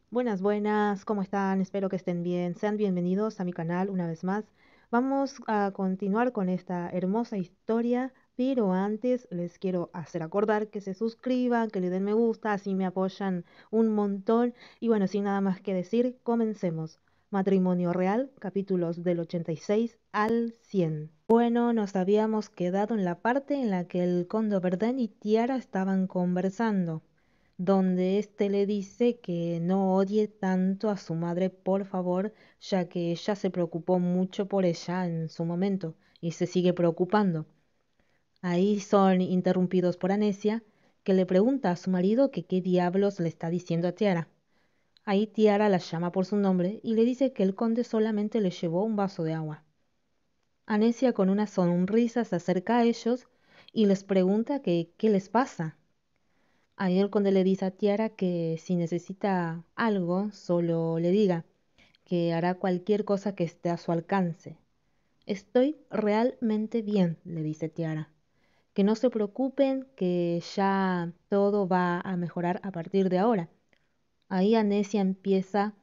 Buenas, buenas, ¿cómo están? Espero que estén bien. Sean bienvenidos a mi canal una vez más. Vamos a continuar con esta hermosa historia, pero antes les quiero hacer acordar que se suscriban, que le den me gusta, así me apoyan un montón. Y bueno, sin nada más que decir, comencemos. Matrimonio Real, capítulos del 86 al 100. Bueno, nos habíamos quedado en la parte en la que el conde Verdun y Tiara estaban conversando donde éste le dice que no odie tanto a su madre, por favor, ya que ella se preocupó mucho por ella en su momento y se sigue preocupando. Ahí son interrumpidos por Anesia, que le pregunta a su marido que qué diablos le está diciendo a Tiara. Ahí Tiara la llama por su nombre y le dice que el conde solamente le llevó un vaso de agua. Anesia con una sonrisa se acerca a ellos y les pregunta que qué les pasa. Ahí el conde le dice a Tiara que si necesita algo, solo le diga, que hará cualquier cosa que esté a su alcance. Estoy realmente bien, le dice Tiara. Que no se preocupen, que ya todo va a mejorar a partir de ahora. Ahí Anesia empieza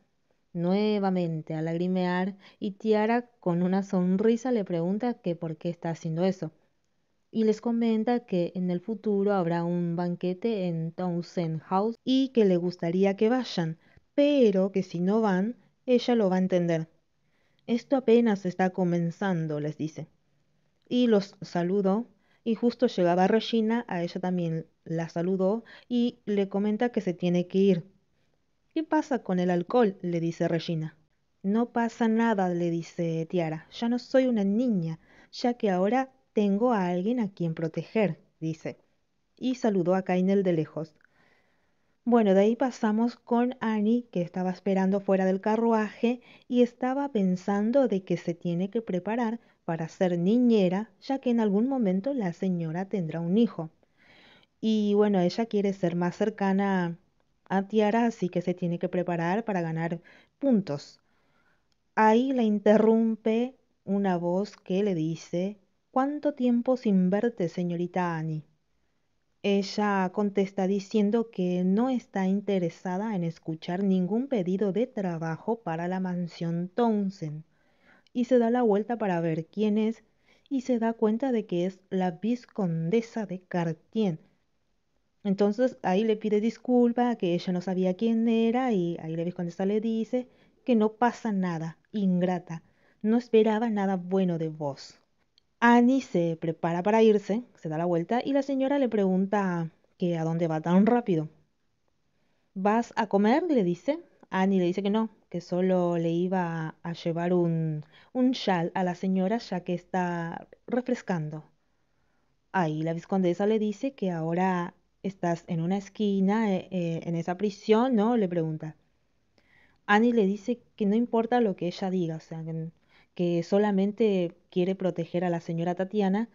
nuevamente a lagrimear y Tiara con una sonrisa le pregunta que por qué está haciendo eso y les comenta que en el futuro habrá un banquete en Townsend House y que le gustaría que vayan, pero que si no van, ella lo va a entender. Esto apenas está comenzando, les dice. Y los saludó, y justo llegaba Regina, a ella también la saludó y le comenta que se tiene que ir. ¿Qué pasa con el alcohol? Le dice Regina. No pasa nada, le dice Tiara. Ya no soy una niña, ya que ahora tengo a alguien a quien proteger, dice. Y saludó a Kainel de lejos. Bueno, de ahí pasamos con Annie, que estaba esperando fuera del carruaje y estaba pensando de que se tiene que preparar para ser niñera, ya que en algún momento la señora tendrá un hijo. Y bueno, ella quiere ser más cercana a Tiara, así que se tiene que preparar para ganar puntos. Ahí la interrumpe una voz que le dice, ¿cuánto tiempo sin verte, señorita Annie? Ella contesta diciendo que no está interesada en escuchar ningún pedido de trabajo para la mansión Townsend y se da la vuelta para ver quién es y se da cuenta de que es la vizcondesa de Cartier. Entonces ahí le pide disculpa, que ella no sabía quién era y ahí la vizcondesa le dice que no pasa nada, ingrata, no esperaba nada bueno de vos. Annie se prepara para irse, se da la vuelta y la señora le pregunta que a dónde va tan rápido. ¿Vas a comer? Le dice. Annie le dice que no, que solo le iba a llevar un chal a la señora ya que está refrescando. Ahí la vizcondesa le dice que ahora estás en una esquina, en esa prisión, ¿no? Le pregunta. Annie le dice que no importa lo que ella diga, o sea, que solamente quiere proteger a la señora Tatiana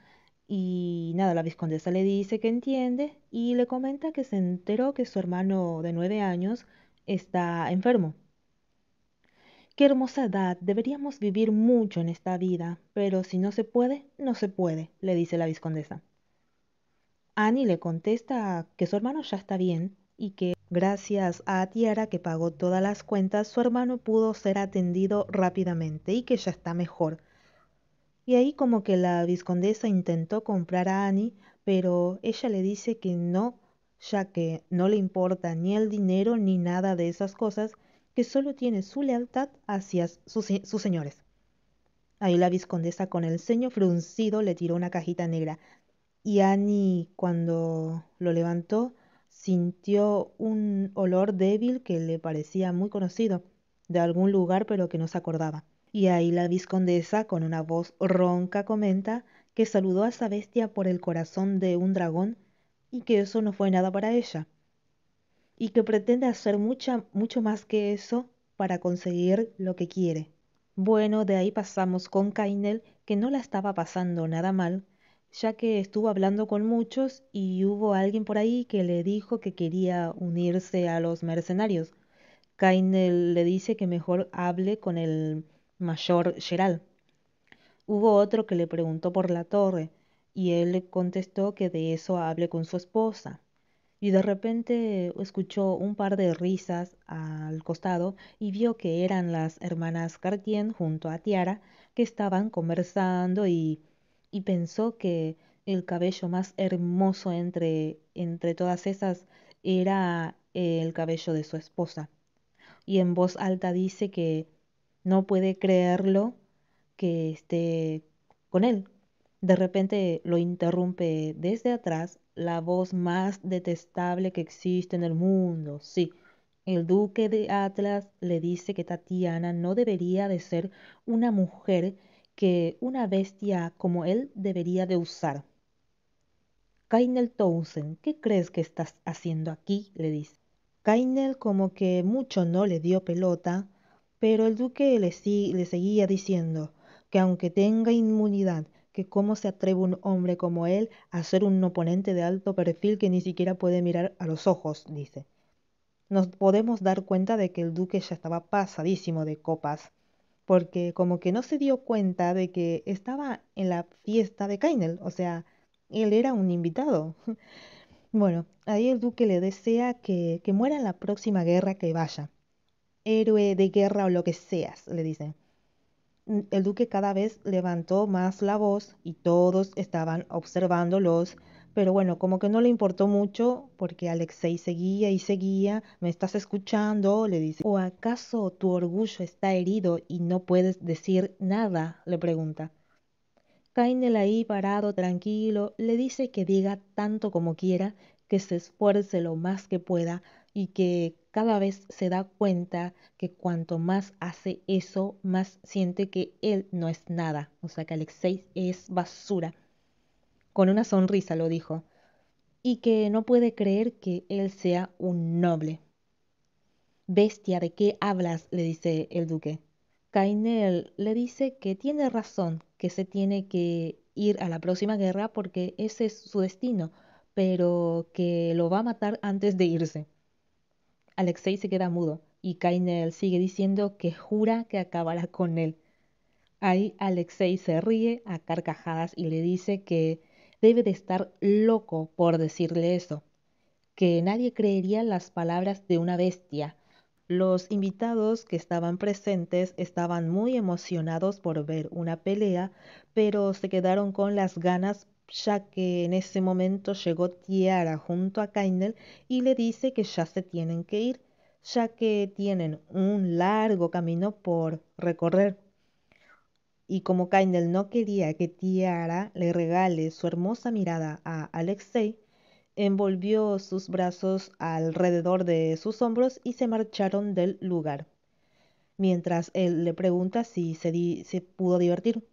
y nada, la vizcondesa le dice que entiende y le comenta que se enteró que su hermano de 9 años está enfermo. Qué hermosa edad, deberíamos vivir mucho en esta vida, pero si no se puede, no se puede, le dice la vizcondesa. Annie le contesta que su hermano ya está bien y que gracias a Tiara que pagó todas las cuentas, su hermano pudo ser atendido rápidamente y que ya está mejor. Y ahí como que la vizcondesa intentó comprar a Annie, pero ella le dice que no, ya que no le importa ni el dinero ni nada de esas cosas, que solo tiene su lealtad hacia sus señores. Ahí la vizcondesa con el ceño fruncido le tiró una cajita negra y Annie, cuando lo levantó, sintió un olor débil que le parecía muy conocido, de algún lugar pero que no se acordaba. Y ahí la vizcondesa, con una voz ronca, comenta que saludó a esa bestia por el corazón de un dragón y que eso no fue nada para ella, y que pretende hacer mucho más que eso para conseguir lo que quiere. Bueno, de ahí pasamos con Kainel, que no la estaba pasando nada mal, ya que estuvo hablando con muchos y hubo alguien por ahí que le dijo que quería unirse a los mercenarios. Kainel le dice que mejor hable con el mayor Gerald. Hubo otro que le preguntó por la torre y él le contestó que de eso hable con su esposa. y de repente escuchó un par de risas al costado y vio que eran las hermanas Cartien junto a Tiara que estaban conversando y pensó que el cabello más hermoso entre todas esas era el cabello de su esposa. Y en voz alta dice que no puede creerlo que esté con él. De repente lo interrumpe desde atrás la voz más detestable que existe en el mundo. Sí, el duque de Atlas le dice que Tatiana no debería de ser una mujer que una bestia como él debería de usar. Kainel Townsend, ¿qué crees que estás haciendo aquí? Le dice. Kainel como que mucho no le dio pelota, pero el duque le seguía diciendo que aunque tenga inmunidad, que cómo se atreve un hombre como él a ser un oponente de alto perfil que ni siquiera puede mirar a los ojos, dice. Nos podemos dar cuenta de que el duque ya estaba pasadísimo de copas, porque como que no se dio cuenta de que estaba en la fiesta de Kainel, o sea, él era un invitado. Bueno, ahí el duque le desea que muera en la próxima guerra que vaya. Héroe de guerra o lo que seas, le dice. El duque cada vez levantó más la voz y todos estaban observándolos, pero bueno, como que no le importó mucho porque Alexei seguía y seguía. ¿Me estás escuchando? Le dice. ¿O acaso tu orgullo está herido y no puedes decir nada? Le pregunta. Kainel ahí parado tranquilo le dice que diga tanto como quiera, que se esfuerce lo más que pueda y que cada vez se da cuenta que cuanto más hace eso, más siente que él no es nada, o sea que Alexei es basura. Con una sonrisa lo dijo, y que no puede creer que él sea un noble. Bestia, ¿de qué hablas? Le dice el duque. Kainel le dice que tiene razón, que se tiene que ir a la próxima guerra porque ese es su destino, pero que lo va a matar antes de irse. Alexei se queda mudo y Kainel sigue diciendo que jura que acabará con él. Ahí Alexei se ríe a carcajadas y le dice que debe de estar loco por decirle eso, que nadie creería las palabras de una bestia. Los invitados que estaban presentes estaban muy emocionados por ver una pelea, pero se quedaron con las ganas ya que en ese momento llegó Tiara junto a Kainel y le dice que ya se tienen que ir, ya que tienen un largo camino por recorrer. Y como Kainel no quería que Tiara le regale su hermosa mirada a Alexei, envolvió sus brazos alrededor de sus hombros y se marcharon del lugar. Mientras él le pregunta si se pudo divertir.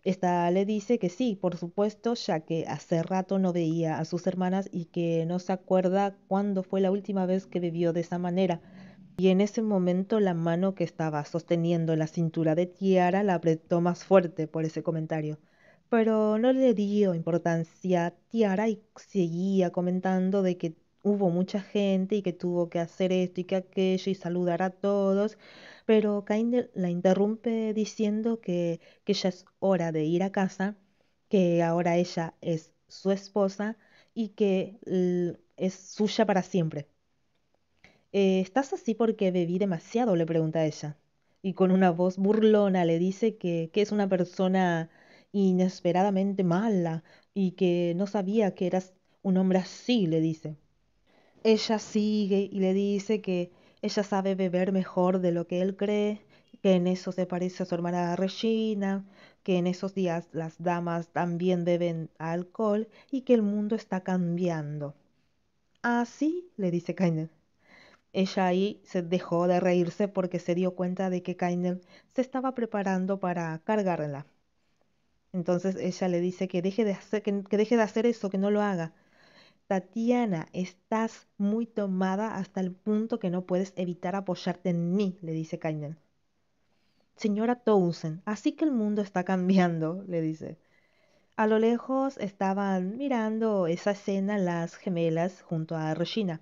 Esta le dice que sí, por supuesto, ya que hace rato no veía a sus hermanas y que no se acuerda cuándo fue la última vez que bebió de esa manera. Y en ese momento la mano que estaba sosteniendo la cintura de Tiara la apretó más fuerte por ese comentario. Pero no le dio importancia a Tiara y seguía comentando de que hubo mucha gente y que tuvo que hacer esto y que aquello y saludar a todos. Pero Kainde la interrumpe diciendo que ya es hora de ir a casa, que ahora ella es su esposa y que es suya para siempre. ¿Estás así porque bebí demasiado? Le pregunta ella. Y con una voz burlona le dice que es una persona inesperadamente mala y que no sabía que eras un hombre así, le dice. Ella sigue y le dice que ella sabe beber mejor de lo que él cree, que en eso se parece a su hermana Regina, que en esos días las damas también beben alcohol y que el mundo está cambiando. ¿Ah, sí? Le dice Kainet. Ella ahí se dejó de reírse porque se dio cuenta de que Kainel se estaba preparando para cargarla. Entonces ella le dice que deje de hacer, que deje de hacer eso, que no lo haga. Tatiana, estás muy tomada hasta el punto que no puedes evitar apoyarte en mí, le dice Kainel. Señora Townsend, así que el mundo está cambiando, le dice. A lo lejos estaban mirando esa escena las gemelas junto a Regina.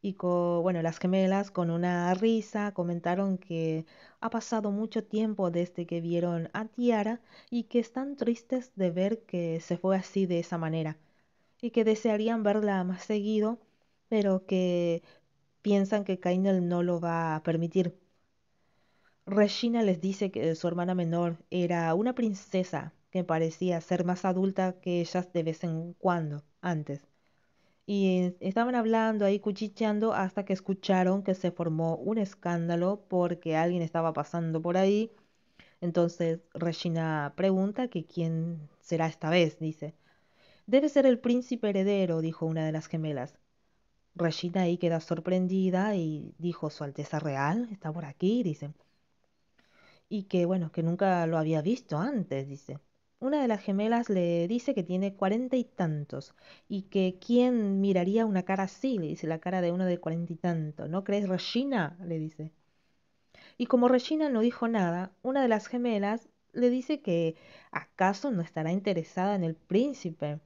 Y bueno, las gemelas con una risa comentaron que ha pasado mucho tiempo desde que vieron a Tiara y que están tristes de ver que se fue así de esa manera y que desearían verla más seguido, pero que piensan que Kainel no lo va a permitir. Regina les dice que su hermana menor era una princesa que parecía ser más adulta que ellas de vez en cuando, antes. Y estaban hablando ahí, cuchicheando, hasta que escucharon que se formó un escándalo porque alguien estaba pasando por ahí. Entonces Regina pregunta que quién será esta vez, dice. Debe ser el príncipe heredero, dijo una de las gemelas. Regina ahí queda sorprendida y dijo, Su Alteza Real está por aquí, dice. Y que bueno, que nunca lo había visto antes, dice. Una de las gemelas le dice que tiene 40 y tantos y que quién miraría una cara así, le dice la cara de uno de 40 y tantos. ¿No crees, Regina? Le dice. Y como Regina no dijo nada, una de las gemelas le dice que acaso no estará interesada en el príncipe.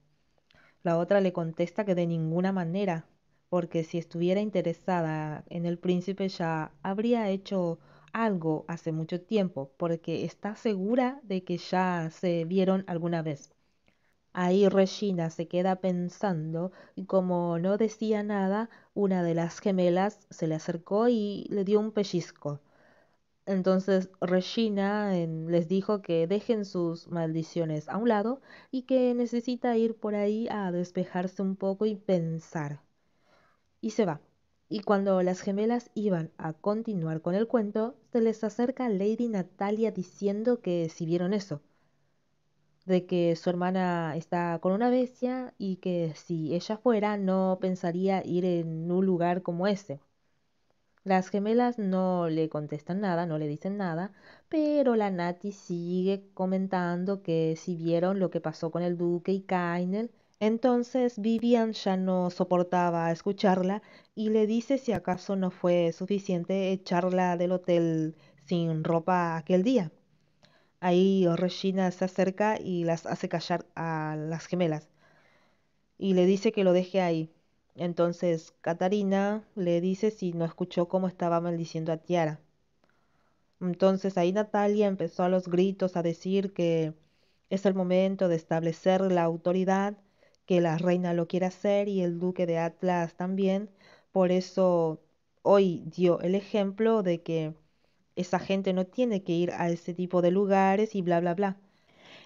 La otra le contesta que de ninguna manera, porque si estuviera interesada en el príncipe ya habría hecho algo hace mucho tiempo, porque está segura de que ya se vieron alguna vez. Ahí Regina se queda pensando y como no decía nada, una de las gemelas se le acercó y le dio un pellizco. Entonces Regina les dijo que dejen sus maldiciones a un lado y que necesita ir por ahí a despejarse un poco y pensar. Y se va. Y cuando las gemelas iban a continuar con el cuento, se les acerca Lady Natalia diciendo que si vieron eso, de que su hermana está con una bestia y que si ella fuera no pensaría ir en un lugar como ese. Las gemelas no le contestan nada, no le dicen nada, pero la Nati sigue comentando que si vieron lo que pasó con el duque y Kainel. Entonces Vivian ya no soportaba escucharla y le dice si acaso no fue suficiente echarla del hotel sin ropa aquel día. Ahí Regina se acerca y las hace callar a las gemelas y le dice que lo deje ahí. Entonces Catarina le dice si no escuchó cómo estaba maldiciendo a Tiara. Entonces ahí Natalia empezó a los gritos a decir que es el momento de establecer la autoridad, que la reina lo quiere hacer y el duque de Atlas también. Por eso hoy dio el ejemplo de que esa gente no tiene que ir a ese tipo de lugares y bla, bla, bla.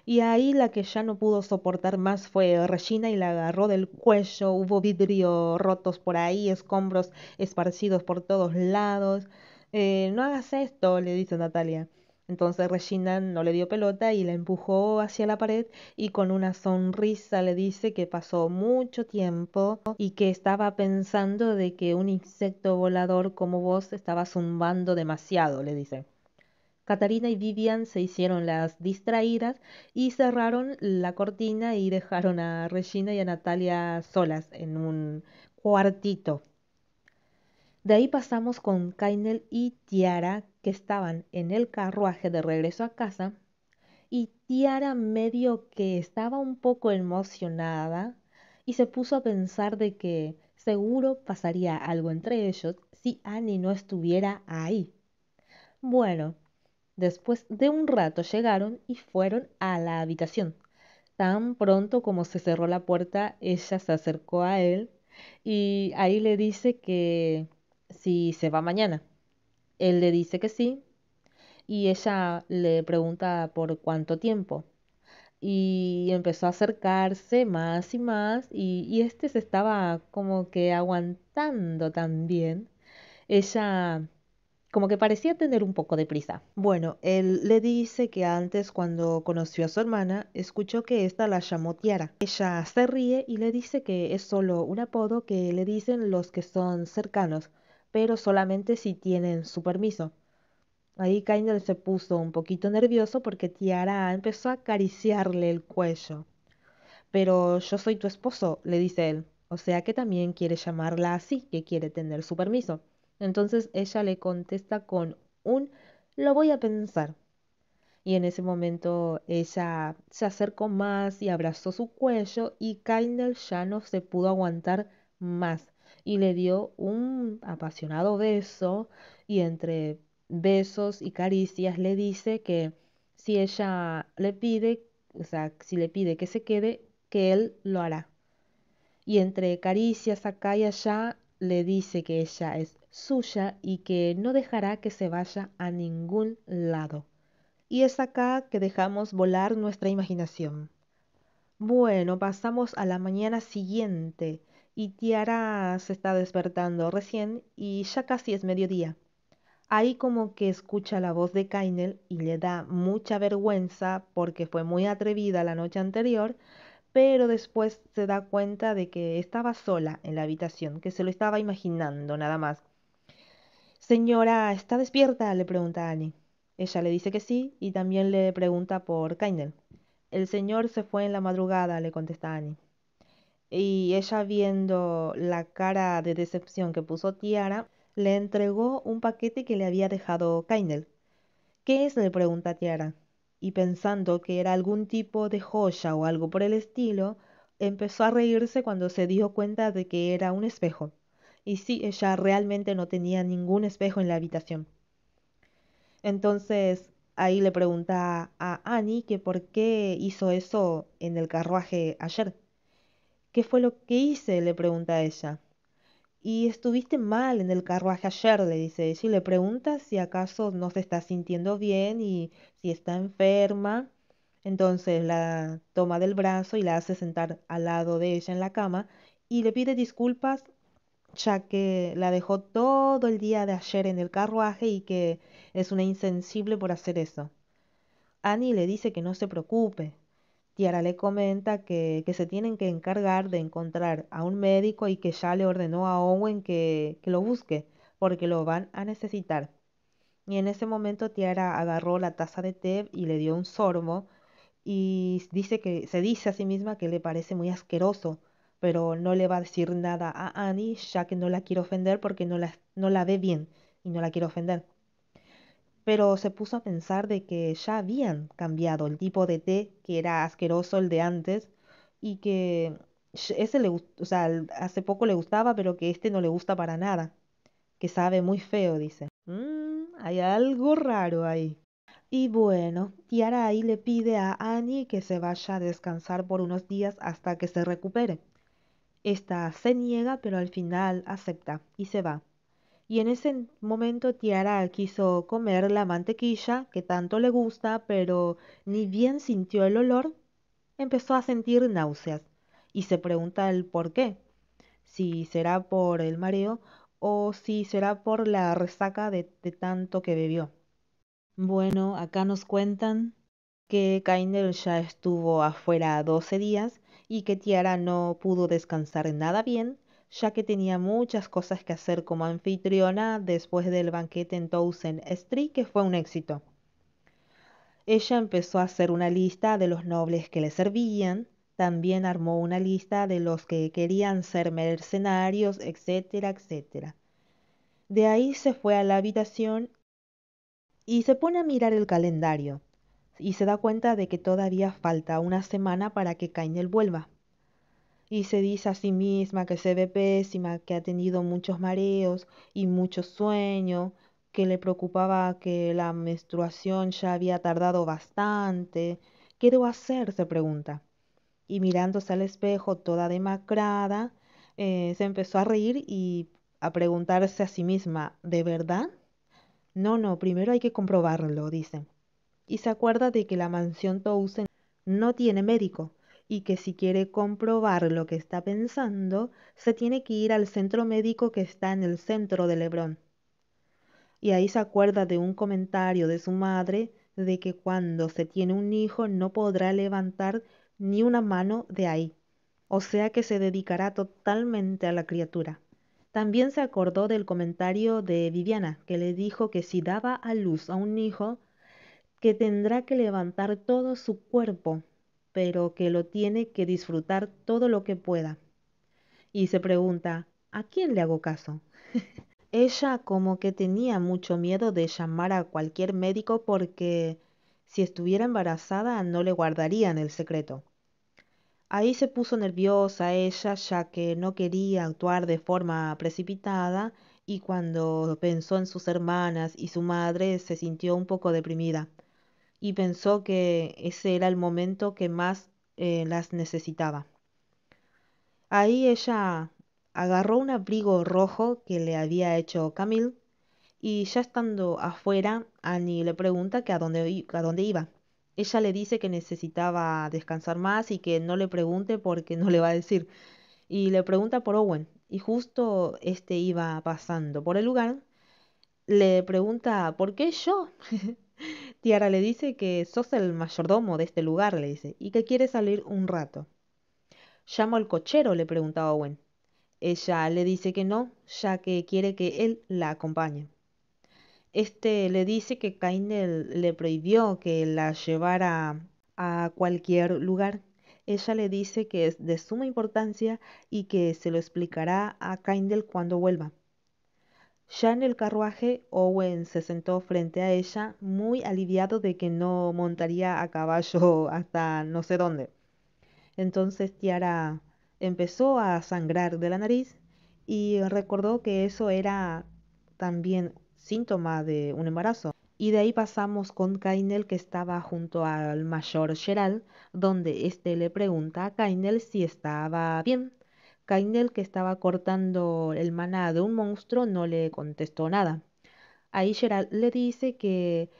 Y ahí la que ya no pudo soportar más fue Regina y la agarró del cuello. Hubo vidrio rotos por ahí, escombros esparcidos por todos lados. No hagas esto, le dice Natalia. Entonces Regina no le dio pelota y la empujó hacia la pared y con una sonrisa le dice que pasó mucho tiempo y que estaba pensando de que un insecto volador como vos estaba zumbando demasiado, le dice. Catarina y Vivian se hicieron las distraídas y cerraron la cortina y dejaron a Regina y a Natalia solas en un cuartito. De ahí pasamos con Kainel y Tiara, que estaban en el carruaje de regreso a casa, y Tiara medio que estaba un poco emocionada y se puso a pensar de que seguro pasaría algo entre ellos si Annie no estuviera ahí. Bueno, después de un rato llegaron y fueron a la habitación. Tan pronto como se cerró la puerta, ella se acercó a él y ahí le dice que si se va mañana. Él le dice que sí y ella le pregunta por cuánto tiempo. Y empezó a acercarse más y más y este se estaba como que aguantando también. Ella como que parecía tener un poco de prisa. Bueno, él le dice que antes, cuando conoció a su hermana, escuchó que ésta la llamó Tiara. Ella se ríe y le dice que es solo un apodo que le dicen los que son cercanos, pero solamente si tienen su permiso. Ahí Kainel se puso un poquito nervioso porque Tiara empezó a acariciarle el cuello. Pero yo soy tu esposo, le dice él. O sea que también quiere llamarla así, que quiere tener su permiso. Entonces ella le contesta con un lo voy a pensar. Y en ese momento ella se acercó más y abrazó su cuello y Kainel ya no se pudo aguantar más y le dio un apasionado beso y entre besos y caricias le dice que si ella le pide, o sea, si le pide que se quede, que él lo hará. Y entre caricias acá y allá le dice que ella es suya y que no dejará que se vaya a ningún lado. Y es acá que dejamos volar nuestra imaginación. Bueno, pasamos a la mañana siguiente y Tiara se está despertando recién y ya casi es mediodía. Ahí como que escucha la voz de Kainel y le da mucha vergüenza porque fue muy atrevida la noche anterior, pero después se da cuenta de que estaba sola en la habitación, que se lo estaba imaginando nada más. Señora, ¿está despierta?, le pregunta Annie. Ella le dice que sí y también le pregunta por Kainel. El señor se fue en la madrugada, le contesta Annie. Y ella, viendo la cara de decepción que puso Tiara, le entregó un paquete que le había dejado Kainel. ¿Qué es?, le pregunta Tiara. Y pensando que era algún tipo de joya o algo por el estilo, empezó a reírse cuando se dio cuenta de que era un espejo. Y sí, ella realmente no tenía ningún espejo en la habitación. Entonces ahí le pregunta a Annie que por qué hizo eso en el carruaje ayer. ¿Qué fue lo que hice?, le pregunta ella. Y estuviste mal en el carruaje ayer, le dice ella, y le pregunta si acaso no se está sintiendo bien y si está enferma. Entonces la toma del brazo y la hace sentar al lado de ella en la cama y le pide disculpas ya que la dejó todo el día de ayer en el carruaje y que es una insensible por hacer eso. Annie le dice que no se preocupe. Tiara le comenta que se tienen que encargar de encontrar a un médico y que ya le ordenó a Owen que lo busque, porque lo van a necesitar. Y en ese momento Tiara agarró la taza de té y le dio un sorbo y dice que se dice a sí misma que le parece muy asqueroso, pero no le va a decir nada a Annie ya que no la quiere ofender porque no la ve bien y no la quiere ofender. Pero se puso a pensar de que ya habían cambiado el tipo de té, que era asqueroso el de antes, y que ese o sea, hace poco le gustaba, pero que este no le gusta para nada, que sabe muy feo, dice. Hay algo raro ahí. Y bueno, Tiara ahí le pide a Annie que se vaya a descansar por unos días hasta que se recupere. Esta se niega, pero al final acepta y se va. Y en ese momento Tiara quiso comer la mantequilla que tanto le gusta, pero ni bien sintió el olor, empezó a sentir náuseas y se pregunta el por qué, si será por el mareo o si será por la resaca de tanto que bebió. Bueno, acá nos cuentan que Kainel ya estuvo afuera 12 días y que Tiara no pudo descansar nada bien, ya que tenía muchas cosas que hacer como anfitriona después del banquete en Thousand Street, que fue un éxito. Ella empezó a hacer una lista de los nobles que le servían, también armó una lista de los que querían ser mercenarios, etcétera, etcétera. De ahí se fue a la habitación y se pone a mirar el calendario y se da cuenta de que todavía falta una semana para que Kainel vuelva. Y se dice a sí misma que se ve pésima, que ha tenido muchos mareos y mucho sueño, que le preocupaba que la menstruación ya había tardado bastante. ¿Qué debo hacer?, se pregunta. Y mirándose al espejo toda demacrada, se empezó a reír y a preguntarse a sí misma, ¿de verdad? No, no, primero hay que comprobarlo, dice. Y se acuerda de que la mansión Towson no tiene médico y que si quiere comprobar lo que está pensando, se tiene que ir al centro médico que está en el centro de Lebrón. Y ahí se acuerda de un comentario de su madre de que cuando se tiene un hijo no podrá levantar ni una mano de ahí, o sea que se dedicará totalmente a la criatura. También se acordó del comentario de Viviana, que le dijo que si daba a luz a un hijo, que tendrá que levantar todo su cuerpo, pero que lo tiene que disfrutar todo lo que pueda. Y se pregunta, ¿a quién le hago caso? Ella como que tenía mucho miedo de llamar a cualquier médico porque si estuviera embarazada no le guardarían el secreto. Ahí se puso nerviosa ella, ya que no quería actuar de forma precipitada, y cuando pensó en sus hermanas y su madre se sintió un poco deprimida y pensó que ese era el momento que más las necesitaba. Ahí ella agarró un abrigo rojo que le había hecho Camille y ya estando afuera, Annie le pregunta que a dónde iba. Ella le dice que necesitaba descansar más y que no le pregunte porque no le va a decir. Y le pregunta por Owen. Y justo este iba pasando por el lugar, le pregunta, ¿por qué yo? Tiara le dice que sos el mayordomo de este lugar, le dice, y que quiere salir un rato. ¿Llamo al cochero?, le pregunta Owen. Ella le dice que no, ya que quiere que él la acompañe. Este le dice que Kainel le prohibió que la llevara a cualquier lugar. Ella le dice que es de suma importancia y que se lo explicará a Kainel cuando vuelva. Ya en el carruaje, Owen se sentó frente a ella, muy aliviado de que no montaría a caballo hasta no sé dónde. Entonces Tiara empezó a sangrar de la nariz y recordó que eso era también síntoma de un embarazo. Y de ahí pasamos con Kainel, que estaba junto al mayor Gerald, donde éste le pregunta a Kainel si estaba bien. Kainel, que estaba cortando el maná de un monstruo, no le contestó nada. Ahí Gerald le dice que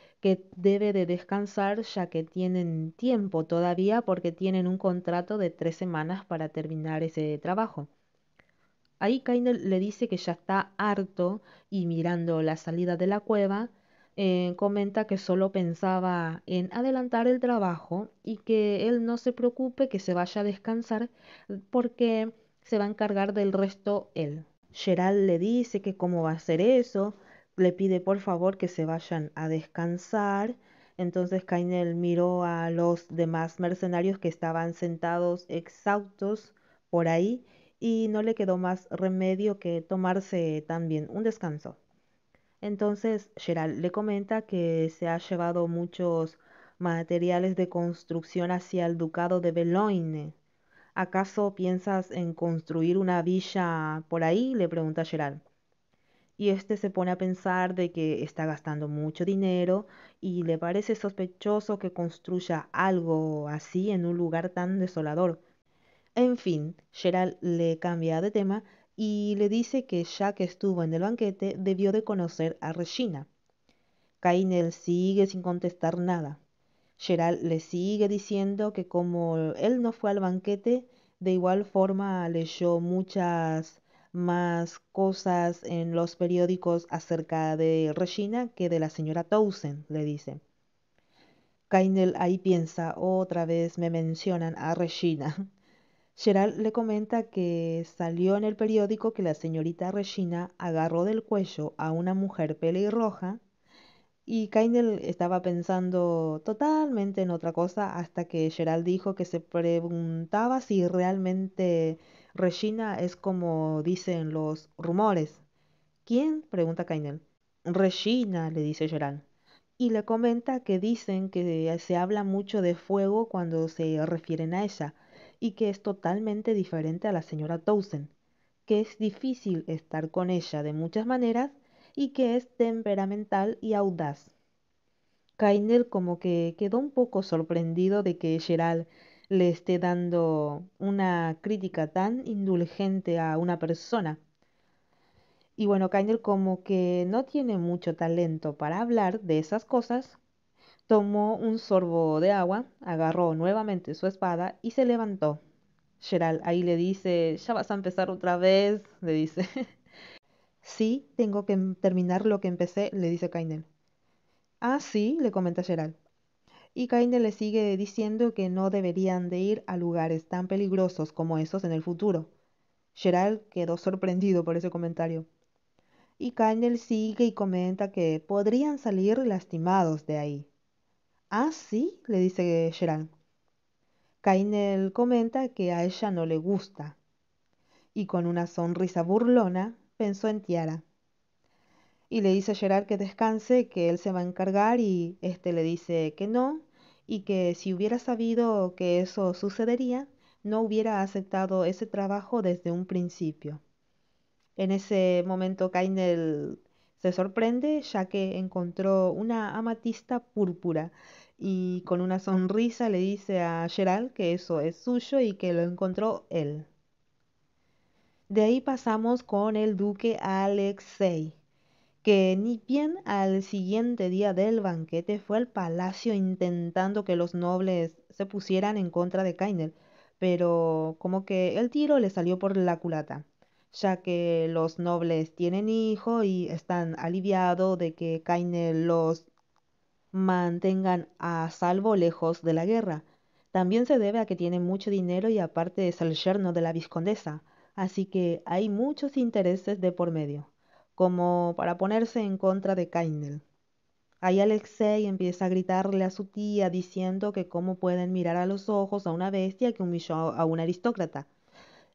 debe de descansar ya que tienen tiempo todavía porque tienen un contrato de 3 semanas para terminar ese trabajo. Ahí Kainel le dice que ya está harto y mirando la salida de la cueva, comenta que solo pensaba en adelantar el trabajo y que él no se preocupe, que se vaya a descansar porque se va a encargar del resto él. Gerald le dice que cómo va a hacer eso, le pide por favor que se vayan a descansar. Entonces Kainel miró a los demás mercenarios que estaban sentados exhaustos por ahí y no le quedó más remedio que tomarse también un descanso. Entonces Gerald le comenta que se ha llevado muchos materiales de construcción hacia el ducado de Boulogne. ¿Acaso piensas en construir una villa por ahí?, le pregunta Gerald. Y este se pone a pensar de que está gastando mucho dinero y le parece sospechoso que construya algo así en un lugar tan desolador. En fin, Gerald le cambia de tema y le dice que ya que estuvo en el banquete debió de conocer a Regina. Kainel sigue sin contestar nada. Gerald le sigue diciendo que como él no fue al banquete, de igual forma leyó muchas más cosas en los periódicos acerca de Regina que de la señora Townsend, le dice. Kainel ahí piensa, otra vez me mencionan a Regina. Gerald le comenta que salió en el periódico que la señorita Regina agarró del cuello a una mujer pelirroja y Kainel estaba pensando totalmente en otra cosa hasta que Gerald dijo que se preguntaba si realmente Regina es como dicen los rumores. ¿Quién?, pregunta Kainel. Regina, le dice Gerald. Y le comenta que dicen que se habla mucho de fuego cuando se refieren a ella y que es totalmente diferente a la señora Townsend, que es difícil estar con ella de muchas maneras y que es temperamental y audaz. Kainel como que quedó un poco sorprendido de que Gerald le esté dando una crítica tan indulgente a una persona. Y bueno, Kainel como que no tiene mucho talento para hablar de esas cosas, tomó un sorbo de agua, agarró nuevamente su espada y se levantó. Gerald ahí le dice, ¿ya vas a empezar otra vez?, le dice. Sí, tengo que terminar lo que empecé, le dice Kainel. Ah, sí, le comenta Gerald. Y Kaine le sigue diciendo que no deberían de ir a lugares tan peligrosos como esos en el futuro. Gerald quedó sorprendido por ese comentario. Y Kaine sigue y comenta que podrían salir lastimados de ahí. Ah, sí, le dice Gerald. Kaine comenta que a ella no le gusta. Y con una sonrisa burlona pensó en Tiara. Y le dice a Gerard que descanse, que él se va a encargar y este le dice que no y que si hubiera sabido que eso sucedería, no hubiera aceptado ese trabajo desde un principio. En ese momento Kainel se sorprende ya que encontró una amatista púrpura y con una sonrisa le dice a Gerald que eso es suyo y que lo encontró él. De ahí pasamos con el duque Alexei, que ni bien al siguiente día del banquete fue al palacio intentando que los nobles se pusieran en contra de Kainel, pero como que el tiro le salió por la culata, ya que los nobles tienen hijo y están aliviados de que Kainel los mantengan a salvo lejos de la guerra. También se debe a que tiene mucho dinero y aparte es el yerno de la vizcondesa, así que hay muchos intereses de por medio, como para ponerse en contra de Kainel. Ahí Alexei empieza a gritarle a su tía diciendo que cómo pueden mirar a los ojos a una bestia que humilló a un aristócrata.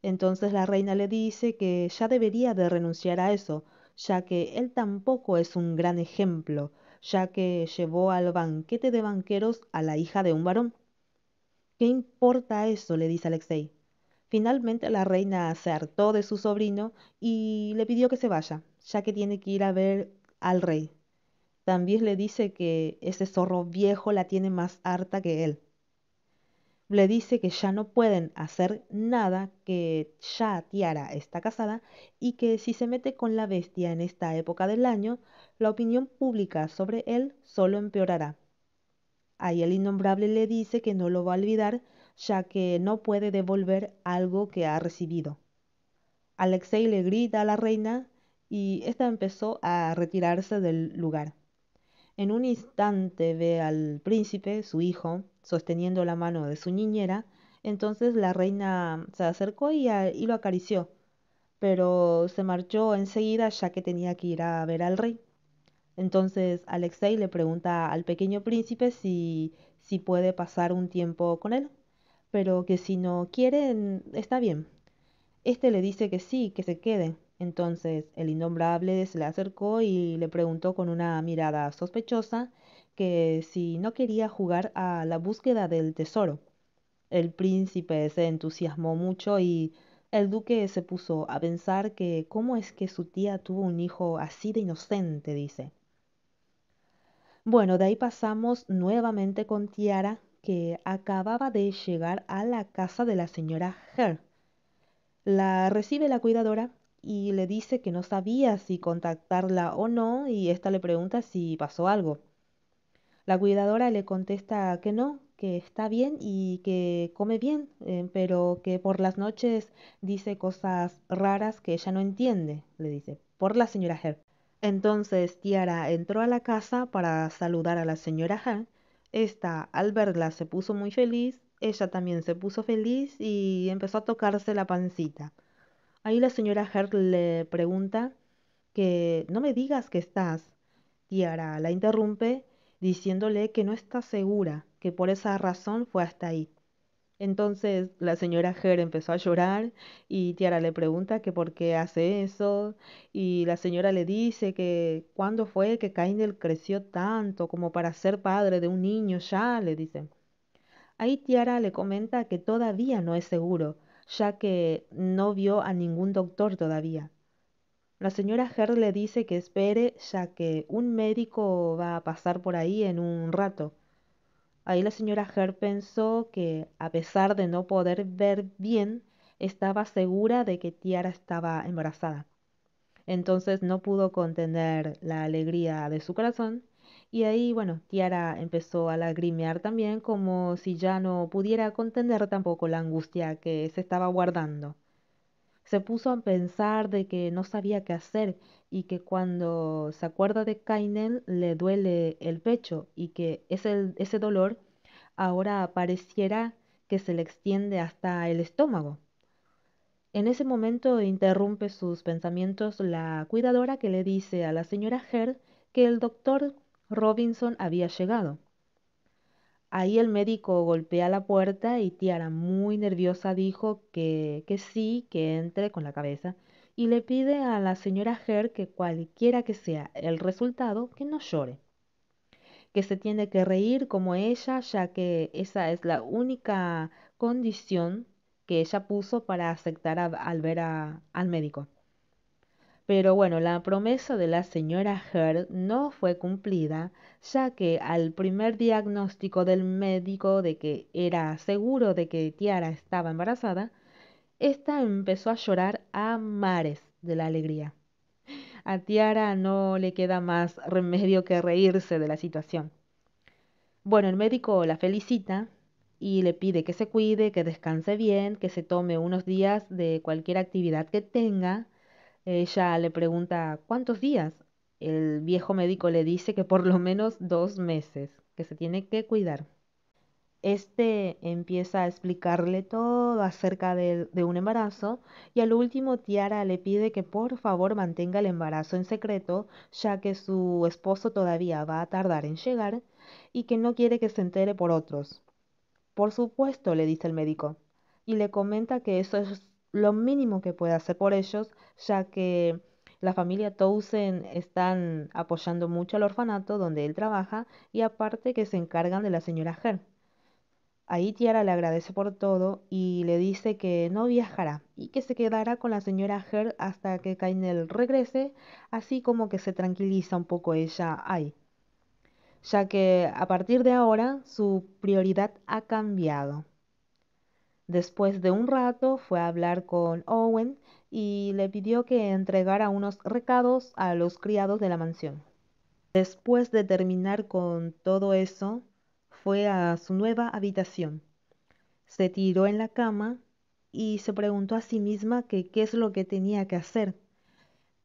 Entonces la reina le dice que ya debería de renunciar a eso, ya que él tampoco es un gran ejemplo, ya que llevó al banquete de banqueros a la hija de un varón. ¿Qué importa eso?, le dice Alexei. Finalmente la reina se hartó de su sobrino y le pidió que se vaya, ya que tiene que ir a ver al rey. También le dice que ese zorro viejo la tiene más harta que él. Le dice que ya no pueden hacer nada, que ya Tiara está casada y que si se mete con la bestia en esta época del año, la opinión pública sobre él solo empeorará. Ahí el innombrable le dice que no lo va a olvidar, ya que no puede devolver algo que ha recibido. Alexei le grita a la reina y ésta empezó a retirarse del lugar. En un instante ve al príncipe, su hijo, sosteniendo la mano de su niñera. Entonces la reina se acercó y lo acarició, pero se marchó enseguida ya que tenía que ir a ver al rey. Entonces Alexei le pregunta al pequeño príncipe si puede pasar un tiempo con él, pero que si no quiere, está bien. Este le dice que sí, que se quede. Entonces el innombrable se le acercó y le preguntó con una mirada sospechosa que si no quería jugar a la búsqueda del tesoro. El príncipe se entusiasmó mucho y el duque se puso a pensar que cómo es que su tía tuvo un hijo así de inocente, dice. Bueno, de ahí pasamos nuevamente con Tiara, que acababa de llegar a la casa de la señora Hare. La recibe la cuidadora y le dice que no sabía si contactarla o no y ésta le pregunta si pasó algo. La cuidadora le contesta que no, que está bien y que come bien, pero que por las noches dice cosas raras que ella no entiende, le dice, por la señora Hare. Entonces Tiara entró a la casa para saludar a la señora Hare. Esta, al verla, se puso muy feliz, ella también se puso feliz y empezó a tocarse la pancita. Ahí la señora Hare le pregunta que no me digas que estás. Tiara la interrumpe diciéndole que no está segura, que por esa razón fue hasta ahí. Entonces la señora Hare empezó a llorar y Tiara le pregunta que por qué hace eso y la señora le dice que cuándo fue que Kainel creció tanto como para ser padre de un niño ya, le dice. Ahí Tiara le comenta que todavía no es seguro, ya que no vio a ningún doctor todavía. La señora Hare le dice que espere, ya que un médico va a pasar por ahí en un rato. Ahí la señora Hare pensó que, a pesar de no poder ver bien, estaba segura de que Tiara estaba embarazada. Entonces no pudo contener la alegría de su corazón y ahí, bueno, Tiara empezó a lagrimear también como si ya no pudiera contener tampoco la angustia que se estaba guardando. Se puso a pensar de que no sabía qué hacer y que cuando se acuerda de Kainel le duele el pecho y que ese dolor ahora pareciera que se le extiende hasta el estómago. En ese momento interrumpe sus pensamientos la cuidadora que le dice a la señora Hare que el doctor Robinson había llegado. Ahí el médico golpea la puerta y Tiara, muy nerviosa, dijo que sí, que entre con la cabeza y le pide a la señora Hare que cualquiera que sea el resultado, que no llore, que se tiene que reír como ella, ya que esa es la única condición que ella puso para aceptar al ver al médico. Pero bueno, la promesa de la señora Hare no fue cumplida, ya que al primer diagnóstico del médico de que era seguro de que Tiara estaba embarazada, Esta empezó a llorar a mares de la alegría. A Tiara no le queda más remedio que reírse de la situación. Bueno, el médico la felicita y le pide que se cuide, que descanse bien, que se tome unos días de cualquier actividad que tenga. Ella le pregunta ¿cuántos días? El viejo médico le dice que por lo menos 2 meses, que se tiene que cuidar. Este empieza a explicarle todo acerca de un embarazo y al último Tiara le pide que por favor mantenga el embarazo en secreto, ya que su esposo todavía va a tardar en llegar y que no quiere que se entere por otros. Por supuesto, le dice el médico, y le comenta que eso es lo mínimo que puede hacer por ellos, ya que la familia Townsend están apoyando mucho al orfanato donde él trabaja y aparte que se encargan de la señora Herr. Ahí Tiara le agradece por todo y le dice que no viajará y que se quedará con la señora Herr hasta que Kainel regrese, así como que se tranquiliza un poco ella ahí, ya que a partir de ahora su prioridad ha cambiado. Después de un rato fue a hablar con Owen y le pidió que entregara unos recados a los criados de la mansión. Después de terminar con todo eso, fue a su nueva habitación. Se tiró en la cama y se preguntó a sí misma que qué es lo que tenía que hacer.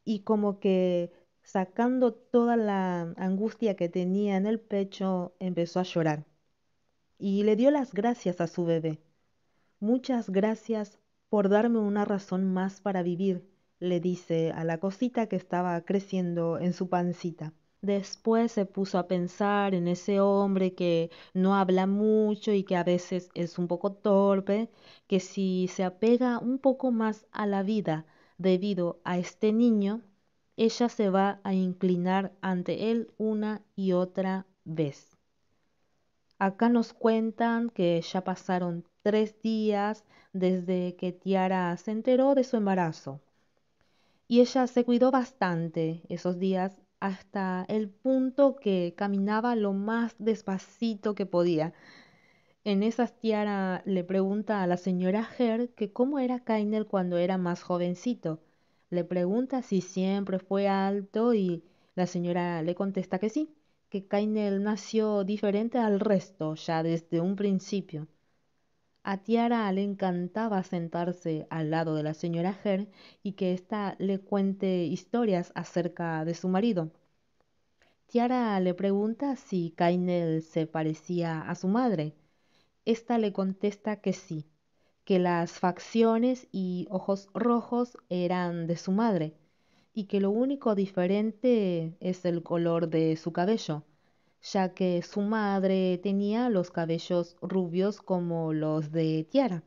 Y como que sacando toda la angustia que tenía en el pecho, empezó a llorar. Y le dio las gracias a su bebé. Muchas gracias por darme una razón más para vivir, le dice a la cosita que estaba creciendo en su pancita. Después se puso a pensar en ese hombre que no habla mucho y que a veces es un poco torpe, que si se apega un poco más a la vida debido a este niño, ella se va a inclinar ante él una y otra vez. Acá nos cuentan que ya pasaron 3 días desde que Tiara se enteró de su embarazo. Y ella se cuidó bastante esos días hasta el punto que caminaba lo más despacito que podía. En esas Tiara le pregunta a la señora Herr que cómo era Kainel cuando era más jovencito. Le pregunta si siempre fue alto y la señora le contesta que sí, que Kainel nació diferente al resto ya desde un principio. A Tiara le encantaba sentarse al lado de la señora Herr y que ésta le cuente historias acerca de su marido. Tiara le pregunta si Kainel se parecía a su madre. Esta le contesta que sí, que las facciones y ojos rojos eran de su madre y que lo único diferente es el color de su cabello, ya que su madre tenía los cabellos rubios como los de Tiara.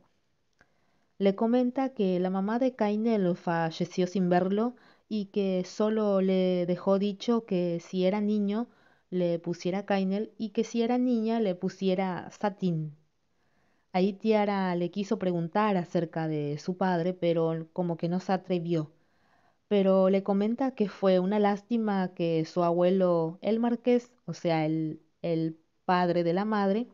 Le comenta que la mamá de Kainel falleció sin verlo y que solo le dejó dicho que si era niño le pusiera Kainel y que si era niña le pusiera Satin. Ahí Tiara le quiso preguntar acerca de su padre, pero como que no se atrevió. Pero le comenta que fue una lástima que su abuelo, el marqués, o sea, el padre de la madre,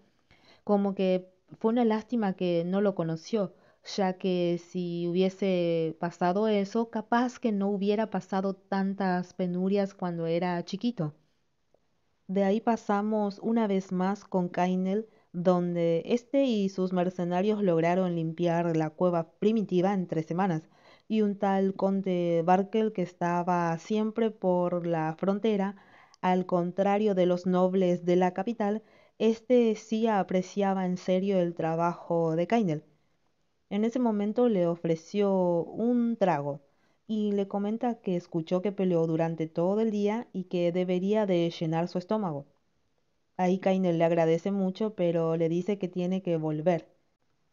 como que fue una lástima que no lo conoció, ya que si hubiese pasado eso, capaz que no hubiera pasado tantas penurias cuando era chiquito. De ahí pasamos una vez más con Kainel, donde este y sus mercenarios lograron limpiar la cueva primitiva en 3 semanas, y un tal conde Barkel que estaba siempre por la frontera, al contrario de los nobles de la capital, este sí apreciaba en serio el trabajo de Kainel. En ese momento le ofreció un trago y le comenta que escuchó que peleó durante todo el día y que debería de llenar su estómago. Ahí Kainel le agradece mucho, pero le dice que tiene que volver.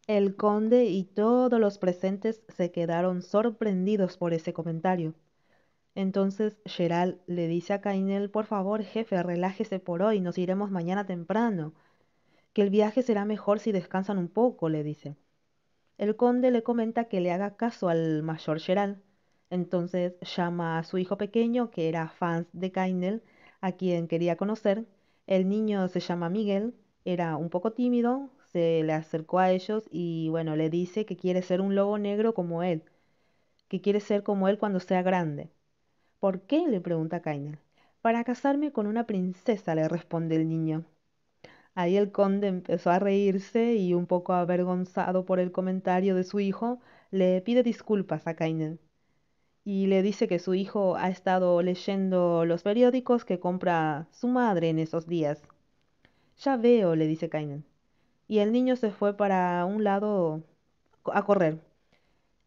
El conde y todos los presentes se quedaron sorprendidos por ese comentario. Entonces Gerald le dice a Kainel, por favor, jefe, relájese por hoy, nos iremos mañana temprano, que el viaje será mejor si descansan un poco, le dice. El conde le comenta que le haga caso al mayor Gerald. Entonces llama a su hijo pequeño, que era fan de Kainel, a quien quería conocer. El niño se llama Miguel, era un poco tímido, se le acercó a ellos y bueno, le dice que quiere ser un lobo negro como él, que quiere ser como él cuando sea grande. ¿Por qué? Le pregunta Kainer. Para casarme con una princesa, le responde el niño. Ahí el conde empezó a reírse y un poco avergonzado por el comentario de su hijo, le pide disculpas a Kainen y le dice que su hijo ha estado leyendo los periódicos que compra su madre en esos días. Ya veo, le dice Kainen. Y el niño se fue para un lado a correr.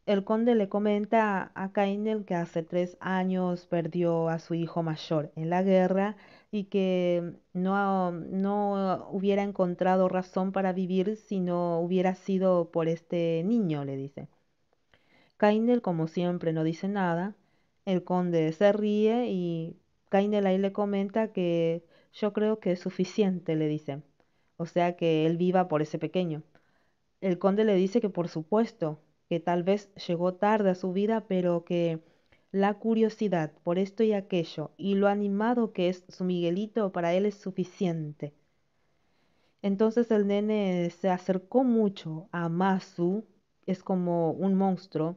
El conde le comenta a Kainel que hace 3 años perdió a su hijo mayor en la guerra y que no hubiera encontrado razón para vivir si no hubiera sido por este niño, le dice. Kainel, como siempre, no dice nada. El conde se ríe y Kainel ahí le comenta que yo creo que es suficiente, le dice. O sea que él viva por ese pequeño. El conde le dice que por supuesto, que tal vez llegó tarde a su vida, pero que la curiosidad por esto y aquello y lo animado que es su Miguelito para él es suficiente. Entonces el nene se acercó mucho a Masu, es como un monstruo,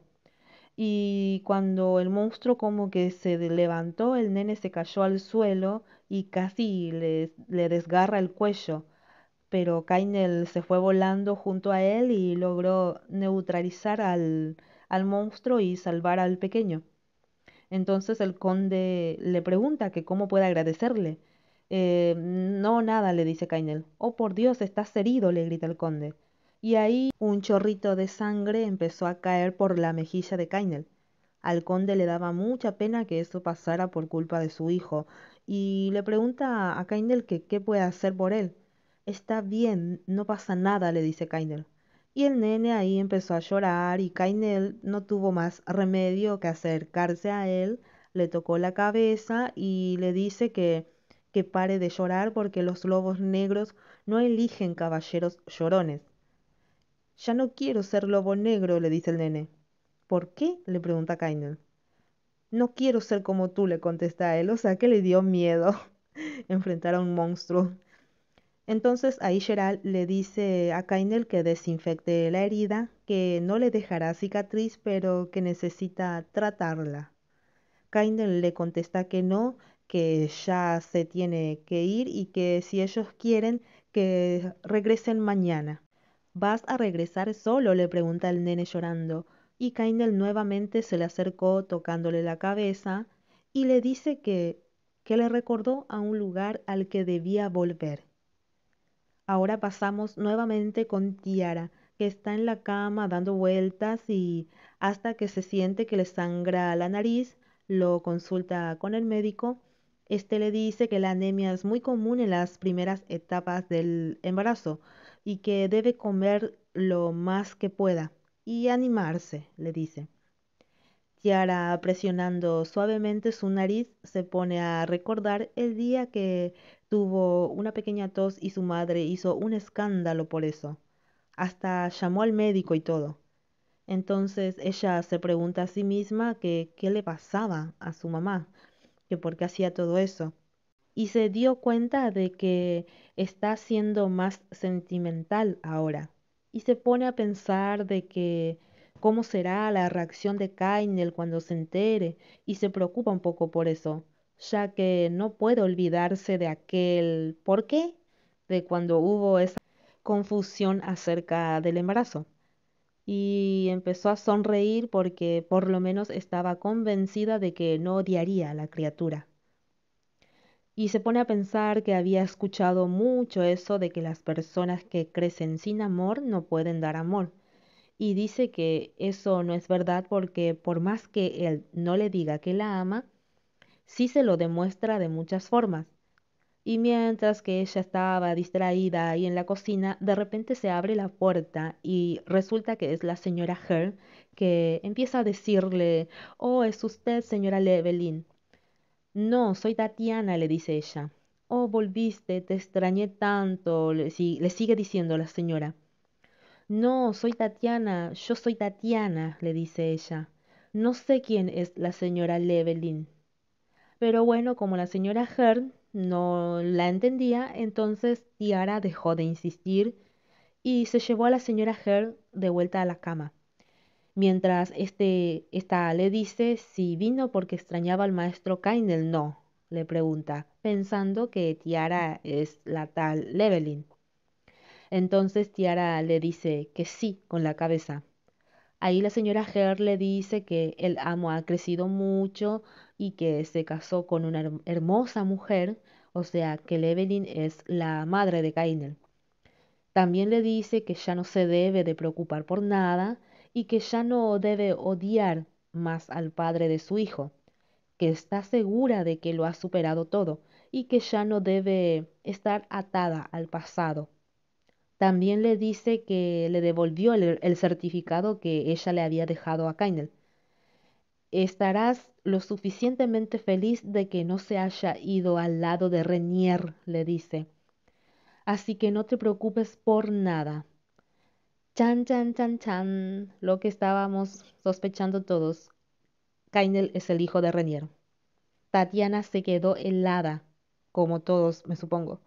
y cuando el monstruo como que se levantó, el nene se cayó al suelo y casi le desgarra el cuello, pero Kainel se fue volando junto a él y logró neutralizar al monstruo y salvar al pequeño. Entonces el conde le pregunta que cómo puede agradecerle. No, nada, le dice Kainel. Oh, por Dios, estás herido, le grita el conde. Y ahí un chorrito de sangre empezó a caer por la mejilla de Kainel. Al conde le daba mucha pena que eso pasara por culpa de su hijo, y le pregunta a Kainel que qué puede hacer por él. Está bien, no pasa nada, le dice Kainel. Y el nene ahí empezó a llorar y Kainel no tuvo más remedio que acercarse a él, le tocó la cabeza y le dice que pare de llorar porque los lobos negros no eligen caballeros llorones. Ya no quiero ser lobo negro, le dice el nene. ¿Por qué? Le pregunta Kainel. No quiero ser como tú, le contesta a él, o sea que le dio miedo enfrentar a un monstruo. Entonces ahí Gerald le dice a Kainel que desinfecte la herida, que no le dejará cicatriz, pero que necesita tratarla. Kainel le contesta que no, que ya se tiene que ir y que si ellos quieren que regresen mañana. ¿Vas a regresar solo? Le pregunta el nene llorando, y Kainel nuevamente se le acercó tocándole la cabeza y le dice que le recordó a un lugar al que debía volver. Ahora pasamos nuevamente con Tiara, que está en la cama dando vueltas y hasta que se siente que le sangra la nariz, lo consulta con el médico. Este le dice que la anemia es muy común en las primeras etapas del embarazo y que debe comer lo más que pueda y animarse, le dice. Tiara, presionando suavemente su nariz, se pone a recordar el día que tuvo una pequeña tos y su madre hizo un escándalo por eso. Hasta llamó al médico y todo. Entonces ella se pregunta a sí misma que qué le pasaba a su mamá, que por qué hacía todo eso. Y se dio cuenta de que está siendo más sentimental ahora. Y se pone a pensar de que cómo será la reacción de Kainel cuando se entere y se preocupa un poco por eso, ya que no puede olvidarse de aquel ¿por qué? De cuando hubo esa confusión acerca del embarazo. Y empezó a sonreír porque por lo menos estaba convencida de que no odiaría a la criatura. Y se pone a pensar que había escuchado mucho eso de que las personas que crecen sin amor no pueden dar amor. Y dice que eso no es verdad porque por más que él no le diga que la ama, sí se lo demuestra de muchas formas. Y mientras que ella estaba distraída ahí en la cocina, de repente se abre la puerta y resulta que es la señora Hare que empieza a decirle, oh, es usted, señora Llewellyn. No, soy Tatiana, le dice ella. Oh, volviste, te extrañé tanto, le sigue diciendo la señora. No, soy Tatiana, yo soy Tatiana, le dice ella. No sé quién es la señora Llewellyn. Pero bueno, como la señora Hearn no la entendía, entonces Tiara dejó de insistir y se llevó a la señora Hare de vuelta a la cama. Mientras esta le dice si vino porque extrañaba al maestro Kainel. No, le pregunta, pensando que Tiara es la tal Llewellyn. Entonces Tiara le dice que sí con la cabeza. Ahí la señora Hare le dice que el amo ha crecido mucho y que se casó con una hermosa mujer, o sea que Llewellyn es la madre de Kainel. También le dice que ya no se debe de preocupar por nada y que ya no debe odiar más al padre de su hijo, que está segura de que lo ha superado todo y que ya no debe estar atada al pasado. También le dice que le devolvió el certificado que ella le había dejado a Kainel. Estarás lo suficientemente feliz de que no se haya ido al lado de Renier, le dice. Así que no te preocupes por nada. Chan, chan, chan, chan. Lo que estábamos sospechando todos. Kainel es el hijo de Renier. Tatiana se quedó helada, como todos, me supongo.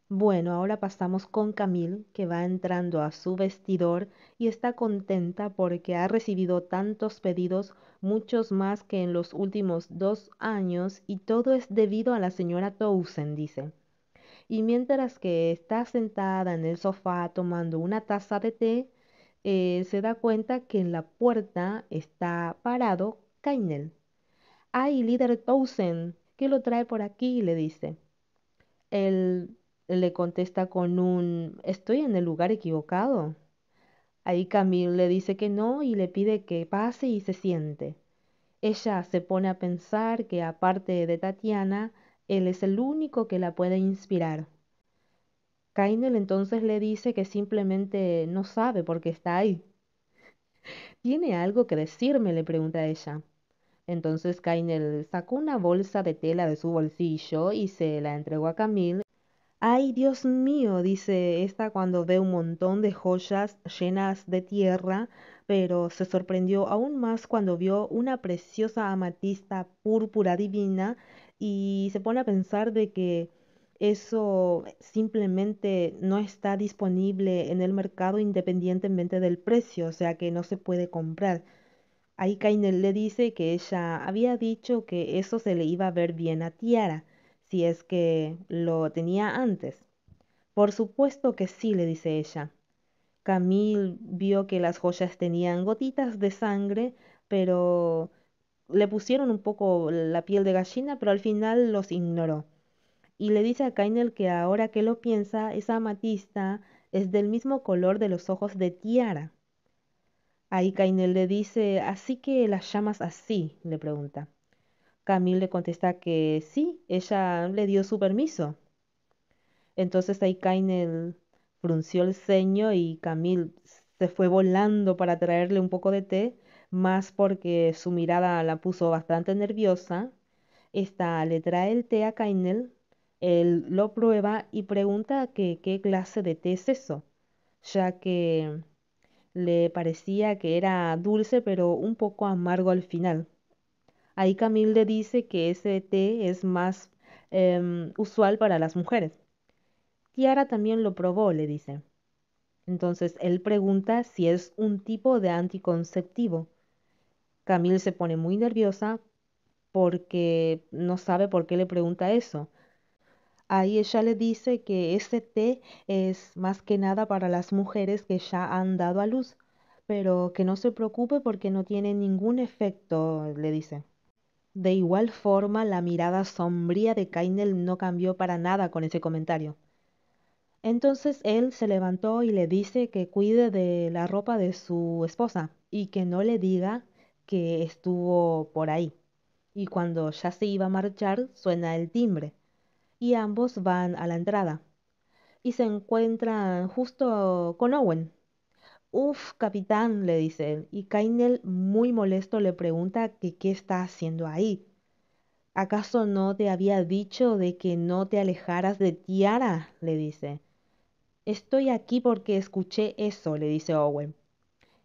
Bueno, ahora pasamos con Camille, que va entrando a su vestidor y está contenta porque ha recibido tantos pedidos, muchos más que en los últimos 2 años, y todo es debido a la señora Townsend, dice. Y mientras que está sentada en el sofá tomando una taza de té, se da cuenta que en la puerta está parado Kainel. ¡Ay, líder Townsend! ¿Qué lo trae por aquí? Le dice. Él le contesta con un ¿estoy en el lugar equivocado? Ahí Camille le dice que no y le pide que pase y se siente. Ella se pone a pensar que aparte de Tatiana, él es el único que la puede inspirar. Kainel entonces le dice que simplemente no sabe por qué está ahí. ¿Tiene algo que decirme?, le pregunta ella. Entonces Kainel sacó una bolsa de tela de su bolsillo y se la entregó a Camille. Ay, Dios mío, dice esta cuando ve un montón de joyas llenas de tierra, pero se sorprendió aún más cuando vio una preciosa amatista púrpura divina y se pone a pensar de que eso simplemente no está disponible en el mercado independientemente del precio, o sea que no se puede comprar. Ahí Kainel le dice que ella había dicho que eso se le iba a ver bien a Tiara, si es que lo tenía antes. Por supuesto que sí, le dice ella. Camille vio que las joyas tenían gotitas de sangre, pero le pusieron un poco la piel de gallina, pero al final los ignoró. Y le dice a Kainel que ahora que lo piensa, esa amatista es del mismo color de los ojos de Tiara. Ahí Kainel le dice, ¿así que las llamas así?, le pregunta. Camille le contesta que sí, ella le dio su permiso. Entonces ahí Kainel frunció el ceño y Camille se fue volando para traerle un poco de té, más porque su mirada la puso bastante nerviosa. Esta le trae el té a Kainel, él lo prueba y pregunta que qué clase de té es eso, ya que le parecía que era dulce pero un poco amargo al final. Ahí Camille le dice que ese té es más usual para las mujeres. Tiara también lo probó, le dice. Entonces él pregunta si es un tipo de anticonceptivo. Camille se pone muy nerviosa porque no sabe por qué le pregunta eso. Ahí ella le dice que ese té es más que nada para las mujeres que ya han dado a luz, pero que no se preocupe porque no tiene ningún efecto, le dice. De igual forma, la mirada sombría de Kainel no cambió para nada con ese comentario. Entonces él se levantó y le dice que cuide de la ropa de su esposa y que no le diga que estuvo por ahí. Y cuando ya se iba a marchar, suena el timbre y ambos van a la entrada y se encuentran justo con Owen. Uf, capitán, le dice él, y Kainel, muy molesto, le pregunta que qué está haciendo ahí. ¿Acaso no te había dicho de que no te alejaras de Tiara?, le dice. Estoy aquí porque escuché eso, le dice Owen.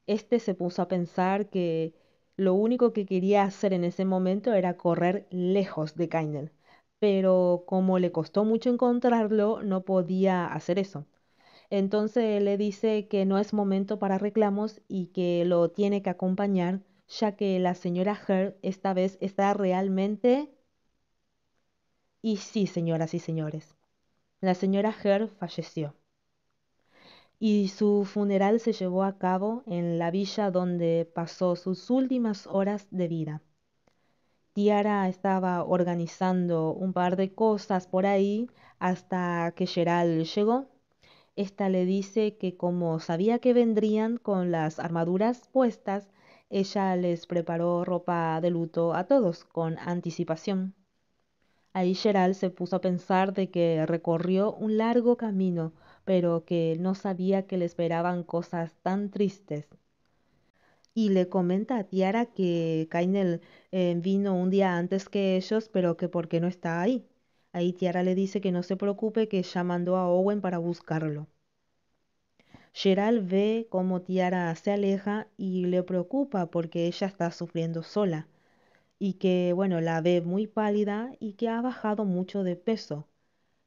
Este se puso a pensar que lo único que quería hacer en ese momento era correr lejos de Kainel, pero como le costó mucho encontrarlo, no podía hacer eso. Entonces le dice que no es momento para reclamos y que lo tiene que acompañar, ya que la señora Heard esta vez está realmente... Y sí, señoras y señores, la señora Heard falleció y su funeral se llevó a cabo en la villa donde pasó sus últimas horas de vida. Tiara estaba organizando un par de cosas por ahí hasta que Gerald llegó. Esta le dice que como sabía que vendrían con las armaduras puestas, ella les preparó ropa de luto a todos con anticipación. Ahí Gerald se puso a pensar de que recorrió un largo camino, pero que no sabía que le esperaban cosas tan tristes. Y le comenta a Tiara que Kainel vino un día antes que ellos, pero que por qué no está ahí. Ahí Tiara le dice que no se preocupe, que ya mandó a Owen para buscarlo. Gerald ve cómo Tiara se aleja y le preocupa porque ella está sufriendo sola y que, bueno, la ve muy pálida y que ha bajado mucho de peso.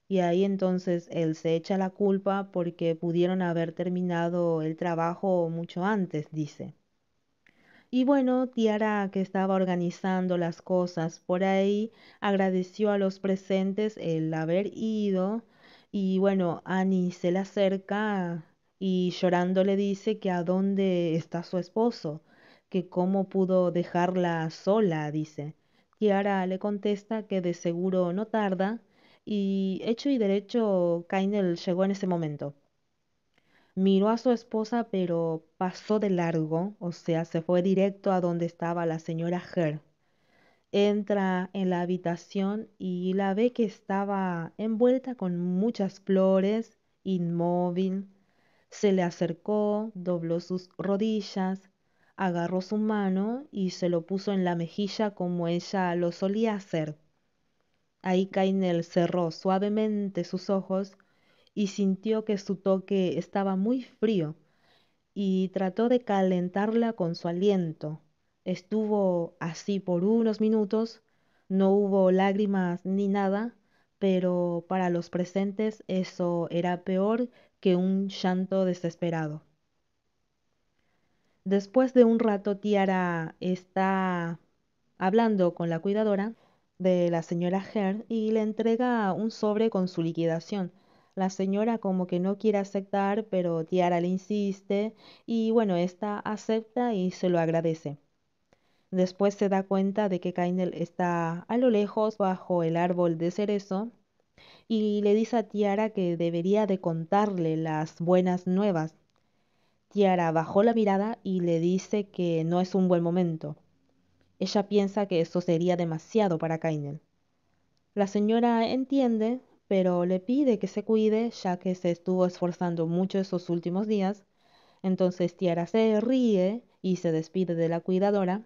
Y ahí entonces él se echa la culpa porque pudieron haber terminado el trabajo mucho antes, dice. Y bueno, Tiara, que estaba organizando las cosas por ahí, agradeció a los presentes el haber ido. Y bueno, Annie se le acerca y llorando le dice que a dónde está su esposo, que cómo pudo dejarla sola, dice. Tiara le contesta que de seguro no tarda, y hecho y derecho, Kainel llegó en ese momento. Miró a su esposa, pero pasó de largo, o sea, se fue directo a donde estaba la señora Heard. Entra en la habitación y la ve que estaba envuelta con muchas flores, inmóvil. Se le acercó, dobló sus rodillas, agarró su mano y se lo puso en la mejilla como ella lo solía hacer. Ahí Kainel cerró suavemente sus ojos y sintió que su toque estaba muy frío y trató de calentarla con su aliento. Estuvo así por unos minutos, no hubo lágrimas ni nada, pero para los presentes eso era peor que un llanto desesperado. Después de un rato, Tiara está hablando con la cuidadora de la señora Heard y le entrega un sobre con su liquidación. La señora como que no quiere aceptar, pero Tiara le insiste y bueno, esta acepta y se lo agradece. Después se da cuenta de que Kainel está a lo lejos bajo el árbol de cerezo y le dice a Tiara que debería de contarle las buenas nuevas. Tiara bajó la mirada y le dice que no es un buen momento. Ella piensa que eso sería demasiado para Kainel. La señora entiende, pero le pide que se cuide ya que se estuvo esforzando mucho esos últimos días. Entonces Tiara se ríe y se despide de la cuidadora.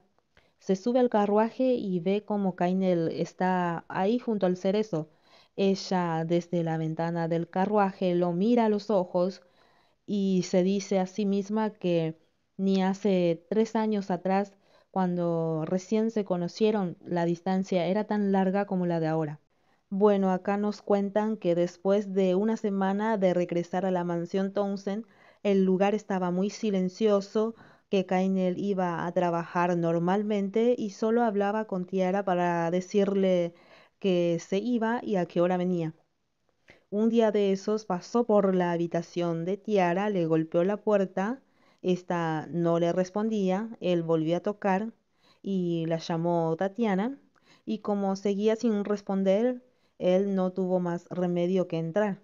Se sube al carruaje y ve cómo Kainel está ahí junto al cerezo. Ella desde la ventana del carruaje lo mira a los ojos y se dice a sí misma que ni hace 3 años atrás, cuando recién se conocieron, la distancia era tan larga como la de ahora. Bueno, acá nos cuentan que después de una semana de regresar a la mansión Townsend, el lugar estaba muy silencioso, que Kainel iba a trabajar normalmente y solo hablaba con Tiara para decirle que se iba y a qué hora venía. Un día de esos pasó por la habitación de Tiara, le golpeó la puerta, esta no le respondía, él volvió a tocar y la llamó Tatiana y como seguía sin responder, él no tuvo más remedio que entrar.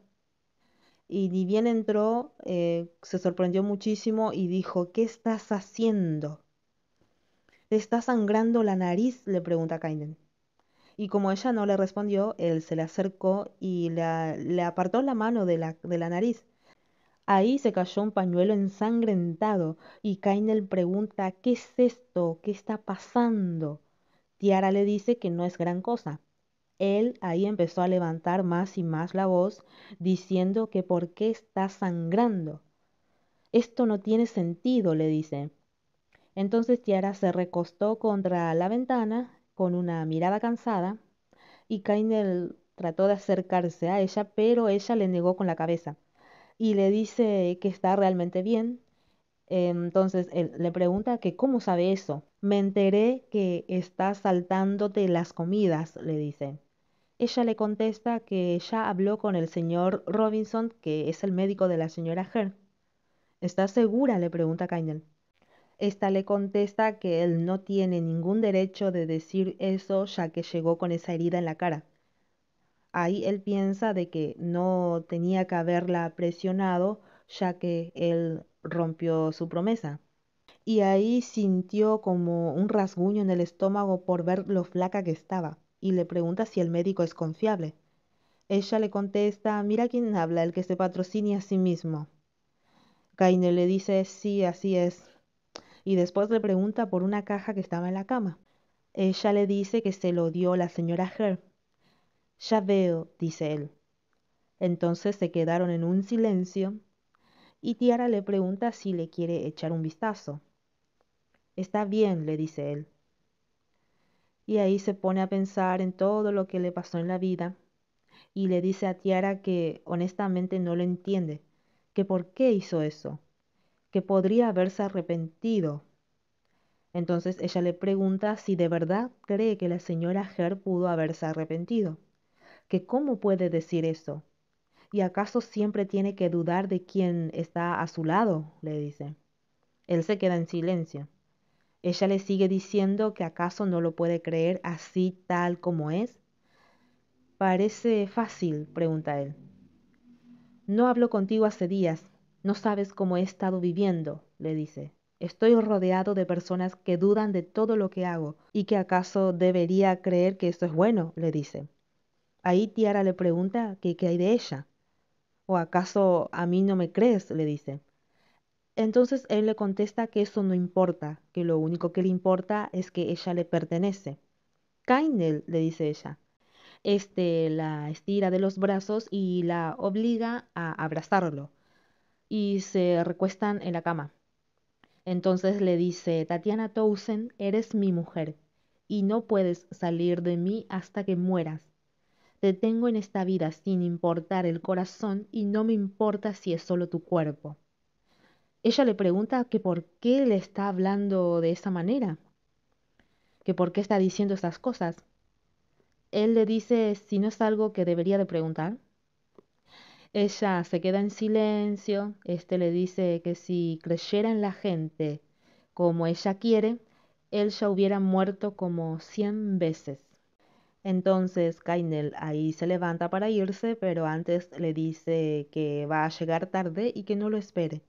Y ni bien entró, se sorprendió muchísimo y dijo, ¿qué estás haciendo? ¿Te está sangrando la nariz? Le pregunta Kainen. Y como ella no le respondió, él se le acercó y le apartó la mano de la nariz. Ahí se cayó un pañuelo ensangrentado y Kainel pregunta, ¿qué es esto? ¿Qué está pasando? Tiara le dice que no es gran cosa. Él ahí empezó a levantar más y más la voz, diciendo que por qué está sangrando. Esto no tiene sentido, le dice. Entonces Tiara se recostó contra la ventana con una mirada cansada y Kainel trató de acercarse a ella, pero ella le negó con la cabeza. y le dice que está realmente bien. Entonces él le pregunta que cómo sabe eso. Me enteré que estás saltándote las comidas, le dice. Ella le contesta que ya habló con el señor Robinson, que es el médico de la señora Hare. ¿Estás segura?, le pregunta Kainel. Esta le contesta que él no tiene ningún derecho de decir eso ya que llegó con esa herida en la cara. Ahí él piensa de que no tenía que haberla presionado ya que él rompió su promesa. Y ahí sintió como un rasguño en el estómago por ver lo flaca que estaba y le pregunta si el médico es confiable. Ella le contesta, mira quién habla, el que se patrocina a sí mismo. Kaine le dice, sí, así es. Y después le pregunta por una caja que estaba en la cama. Ella le dice que se lo dio la señora Hare. Ya veo, dice él. Entonces se quedaron en un silencio y Tiara le pregunta si le quiere echar un vistazo. Está bien, le dice él. Y ahí se pone a pensar en todo lo que le pasó en la vida y le dice a Tiara que honestamente no lo entiende, que por qué hizo eso, que podría haberse arrepentido. Entonces ella le pregunta si de verdad cree que la señora Hare pudo haberse arrepentido, que cómo puede decir eso, y acaso siempre tiene que dudar de quién está a su lado, le dice. Él se queda en silencio. Ella le sigue diciendo que acaso no lo puede creer así tal como es. Parece fácil, pregunta él. No hablo contigo hace días, no sabes cómo he estado viviendo, le dice. Estoy rodeado de personas que dudan de todo lo que hago y que acaso debería creer que esto es bueno, le dice. Ahí Tiara le pregunta que qué hay de ella. ¿O acaso a mí no me crees?, le dice. Entonces él le contesta que eso no importa, que lo único que le importa es que ella le pertenece. Kainel, le dice ella. Este la estira de los brazos y la obliga a abrazarlo, y se recuestan en la cama. Entonces le dice, Tatiana Townsend, eres mi mujer, y no puedes salir de mí hasta que mueras. Te tengo en esta vida sin importar el corazón y no me importa si es solo tu cuerpo. Ella le pregunta que por qué le está hablando de esa manera, que por qué está diciendo esas cosas. Él le dice si no es algo que debería de preguntar. Ella se queda en silencio, este le dice que si creyera en la gente como ella quiere, él ya hubiera muerto como 100 veces. Entonces Kainel ahí se levanta para irse, pero antes le dice que va a llegar tarde y que no lo espere.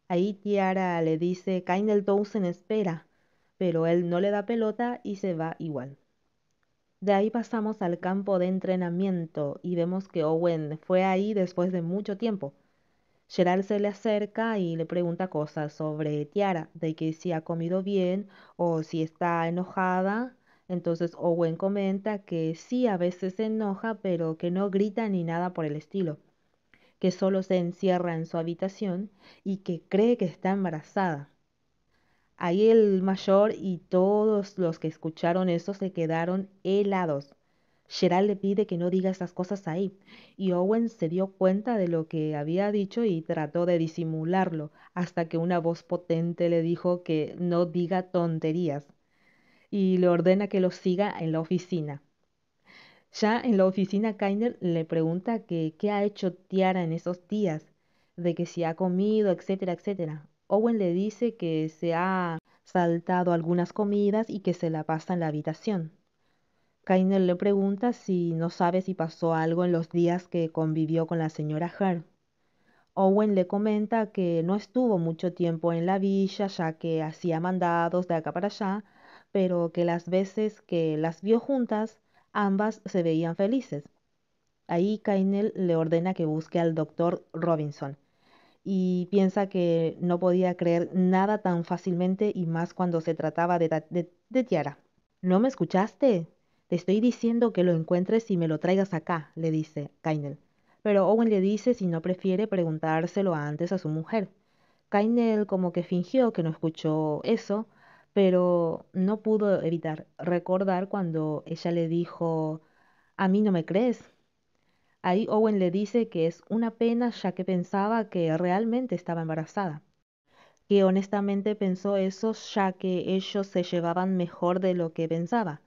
Ahí Tiara le dice, Kainel Townsend espera, pero él no le da pelota y se va igual. De ahí pasamos al campo de entrenamiento y vemos que Owen fue ahí después de mucho tiempo. Gerald se le acerca y le pregunta cosas sobre Tiara, de que si ha comido bien o si está enojada. Entonces Owen comenta que sí, a veces se enoja, pero que no grita ni nada por el estilo, que solo se encierra en su habitación y que cree que está embarazada. Ahí el mayor y todos los que escucharon eso se quedaron helados. Gerald le pide que no diga esas cosas ahí, y Owen se dio cuenta de lo que había dicho y trató de disimularlo, hasta que una voz potente le dijo que no diga tonterías, y le ordena que lo siga en la oficina. Ya en la oficina, Kainer le pregunta que qué ha hecho Tiara en esos días, de que si ha comido, etcétera, etcétera. Owen le dice que se ha saltado algunas comidas y que se la pasa en la habitación. Kainer le pregunta si no sabe si pasó algo en los días que convivió con la señora Hare. Owen le comenta que no estuvo mucho tiempo en la villa ya que hacía mandados de acá para allá, pero que las veces que las vio juntas, ambas se veían felices. Ahí Kainel le ordena que busque al doctor Robinson y piensa que no podía creer nada tan fácilmente y más cuando se trataba de Tiara. ¿No me escuchaste? Te estoy diciendo que lo encuentres y me lo traigas acá, le dice Kainel. Pero Owen le dice si no prefiere preguntárselo antes a su mujer. Kainel como que fingió que no escuchó eso, pero no pudo evitar recordar cuando ella le dijo, ¿a mí no me crees? Ahí Owen le dice que es una pena ya que pensaba que realmente estaba embarazada, que honestamente pensó eso ya que ellos se llevaban mejor de lo que pensaba.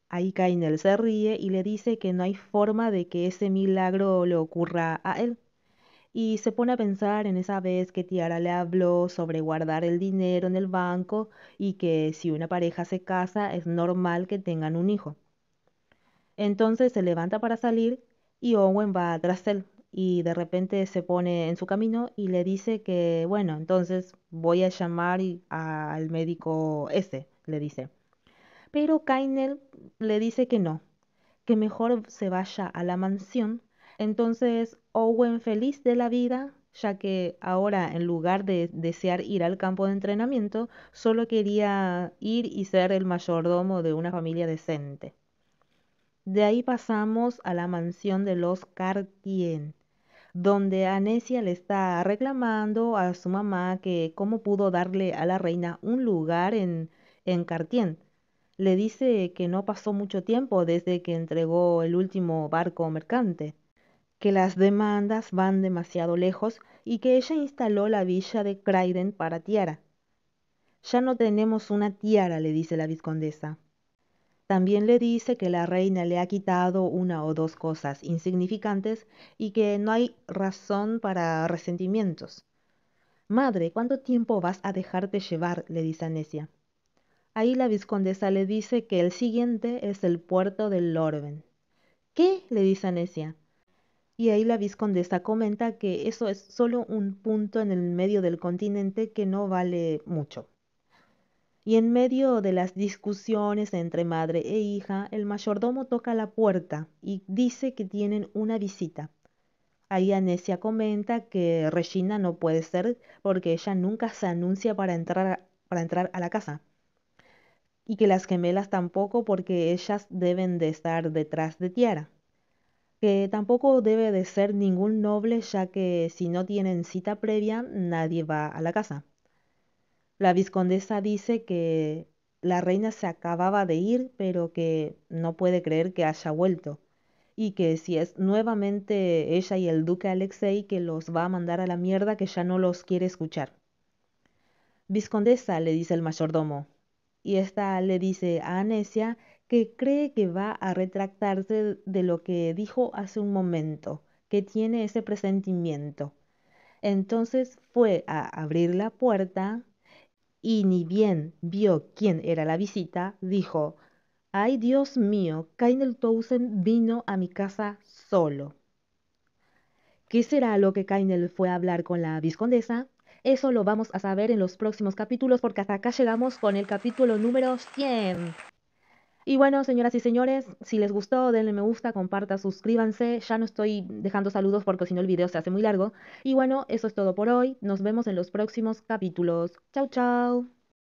Ahí Kainel se ríe y le dice que no hay forma de que ese milagro le ocurra a él. Y se pone a pensar en esa vez que Tiara le habló sobre guardar el dinero en el banco y que si una pareja se casa es normal que tengan un hijo. Entonces se levanta para salir y Owen va tras él y de repente se pone en su camino y le dice que, bueno, entonces voy a llamar al médico ese, le dice. Pero Kainel le dice que no, que mejor se vaya a la mansión. Entonces Owen feliz de la vida, ya que ahora en lugar de desear ir al campo de entrenamiento, solo quería ir y ser el mayordomo de una familia decente. De ahí pasamos a la mansión de los Cartien, donde Anesia le está reclamando a su mamá que cómo pudo darle a la reina un lugar en Cartien. Le dice que no pasó mucho tiempo desde que entregó el último barco mercante, que las demandas van demasiado lejos y que ella instaló la villa de Craiden para Tiara. Ya no tenemos una Tiara, le dice la vizcondesa. También le dice que la reina le ha quitado una o dos cosas insignificantes y que no hay razón para resentimientos. Madre, ¿cuánto tiempo vas a dejarte llevar? Le dice a Necia. Ahí la vizcondesa le dice que el siguiente es el puerto de Lorben. ¿Qué? Le dice a Necia. Y ahí la vizcondesa comenta que eso es solo un punto en el medio del continente que no vale mucho. Y en medio de las discusiones entre madre e hija, el mayordomo toca la puerta y dice que tienen una visita. Ahí Anesia comenta que Regina no puede ser porque ella nunca se anuncia para entrar a la casa. Y que las gemelas tampoco porque ellas deben de estar detrás de Tiara. Que tampoco debe de ser ningún noble ya que si no tienen cita previa nadie va a la casa. La vizcondesa dice que la reina se acababa de ir, pero que no puede creer que haya vuelto, y que si es nuevamente ella y el duque Alexei que los va a mandar a la mierda, que ya no los quiere escuchar. Vizcondesa, le dice el mayordomo, y ésta le dice a Anesia que cree que va a retractarse de lo que dijo hace un momento, que tiene ese presentimiento. Entonces fue a abrir la puerta y ni bien vio quién era la visita, dijo, «Ay, Dios mío, Kainel Towson vino a mi casa solo». ¿Qué será lo que Kainel fue a hablar con la vizcondesa? Eso lo vamos a saber en los próximos capítulos porque hasta acá llegamos con el capítulo número 100. Y bueno, señoras y señores, si les gustó, denle me gusta, compartan, suscríbanse. Ya no estoy dejando saludos porque si no el video se hace muy largo. Y bueno, eso es todo por hoy. Nos vemos en los próximos capítulos. Chau, chau.